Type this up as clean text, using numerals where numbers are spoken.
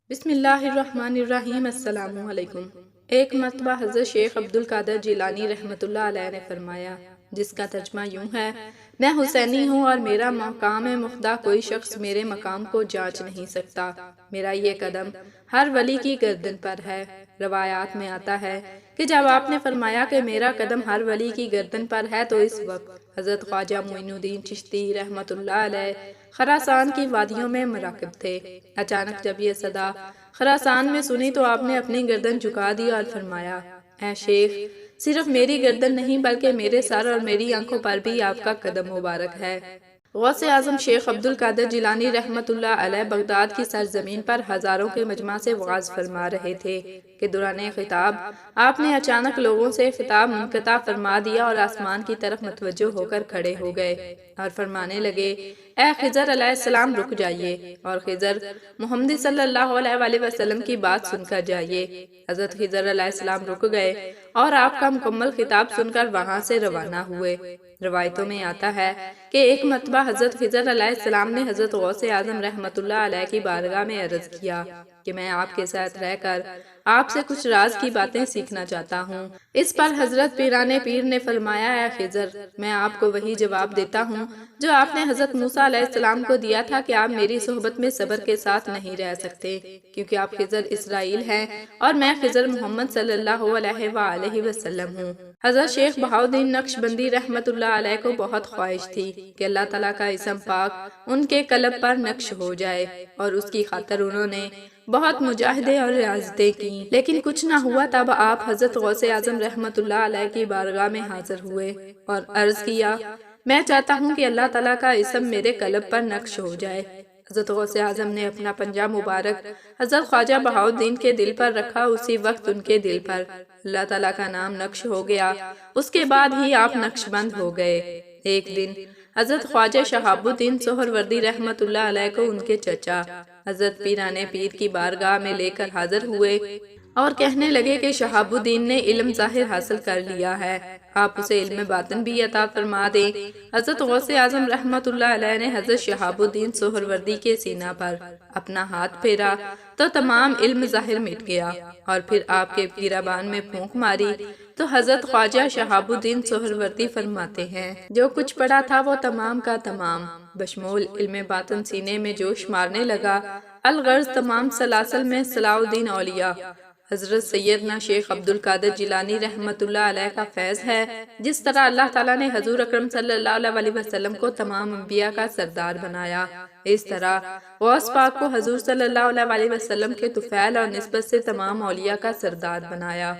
بسم اللہ الرحمن الرحیم۔ السلام علیکم۔ ایک مرتبہ حضرت شیخ عبدالقادر جیلانی رحمۃ اللہ علیہ نے فرمایا، جس کا ترجمہ یوں ہے: میں حسینی ہوں اور میرا مقام مخدا کوئی شخص میرے مقام کو جانچ نہیں سکتا۔ میرا یہ قدم ہر ولی کی گردن پر ہے۔ روایات میں آتا ہے کہ جب آپ نے فرمایا کہ میرا قدم ہر ولی کی گردن پر ہے تو اس وقت حضرت خواجہ معین الدین چشتی رحمۃ اللہ علیہ خراسان کی وادیوں میں مراقب تھے۔ اچانک جب یہ صدا خراسان میں سنی تو آپ نے اپنی گردن جھکا دی اور فرمایا: اے شیخ، صرف میری گردن نہیں بلکہ میرے سر اور میری آنکھوں پر بھی آپ کا قدم مبارک ہے۔ غوث اعظم شیخ عبدالقادر جیلانی رحمۃ اللہ علیہ بغداد کی سرزمین پر ہزاروں کے مجمع سے وعظ فرما رہے تھے کہ دوران خطاب آپ نے اچانک لوگوں سے خطاب منقطع فرما دیا اور آسمان کی طرف متوجہ ہو کر کھڑے ہو گئے اور فرمانے لگے: اے خضر علیہ السلام، رک جائیے اور خضر محمد صلی اللہ علیہ وآلہ وسلم کی بات سن کر جائیے۔ حضرت خضر علیہ السلام رک گئے اور آپ کا مکمل خطاب سن کر وہاں سے روانہ ہوئے۔ روایتوں میں آتا ہے کہ ایک مرتبہ حضرت خضر علیہ السلام نے حضرت غوث اعظم رحمۃ اللہ علیہ کی بارگاہ میں عرض کیا کہ میں آپ کے ساتھ رہ کر آپ سے کچھ راز کی باتیں سیکھنا چاہتا ہوں۔ اس پر حضرت پیران پیر نے فرمایا: اے خضر، میں آپ کو وہی جواب دیتا ہوں جو آپ نے حضرت موسیٰ علیہ السلام کو دیا تھا کہ آپ میری صحبت میں صبر کے ساتھ نہیں رہ سکتے، کیونکہ آپ خضر اسرائیل ہیں اور میں خضر محمد صلی اللہ علیہ وآلہ وسلم ہوں۔ حضرت شیخ بہاؤالدین نقشبندی رحمۃ اللہ علیہ کو بہت خواہش تھی کہ اللہ تعالیٰ کا اسم پاک ان کے قلب پر نقش ہو جائے، اور اس کی خاطر انہوں نے بہت مجاہدے اور ریاضتیں کی، لیکن کچھ نہ ہوا۔ تب آپ حضرت غوث اعظم رحمۃ اللہ علیہ کی بارگاہ میں حاضر ہوئے اور عرض کیا: میں چاہتا ہوں کہ اللہ تعالیٰ کا اسم میرے قلب پر نقش ہو جائے۔ حضرت غوث اعظم نے اپنا پنجہ مبارک حضرت خواجہ بہاؤالدین کے دل پر رکھا۔ اسی وقت ان کے دل پر اللہ تعالیٰ کا نام نقش ہو گیا۔ اس کے بعد ہی آپ نقش بند ہو گئے۔ ایک دن حضرت خواجہ شہاب الدین سہروردی رحمۃ اللہ علیہ کو ان کے چچا حضرت پیران پیر کی بارگاہ میں لے کر حاضر ہوئے اور کہنے لگے کہ شہاب الدین نے علم ظاہر حاصل کر لیا ہے، آپ اسے علم باطن بھی عطا فرما دیں۔ حضرت غوث اعظم رحمۃ اللہ علیہ نے حضرت شہاب الدین سہروردی کے سینہ پر اپنا ہاتھ پھیرا تو تمام علم ظاہر مٹ گیا، اور پھر آپ کے گریبان میں پھونک ماری تو حضرت خواجہ شہاب الدین سہروردی فرماتے ہیں: جو کچھ پڑھا تھا وہ تمام کا تمام بشمول علم باطن سینے میں جوش مارنے لگا۔ الغرض تمام سلاسل میں صلاح الدین اولیاء حضرت سیدنا شیخ عبدالقادر جیلانی رحمۃ اللہ علیہ کا فیض ہے۔ جس طرح اللہ تعالیٰ نے حضور اکرم صلی اللہ علیہ وآلہ وسلم کو تمام انبیاء کا سردار بنایا، اس طرح غوث پاک کو حضور صلی اللہ علیہ وآلہ وسلم کے طفیل اور نسبت سے تمام اولیاء کا سردار بنایا۔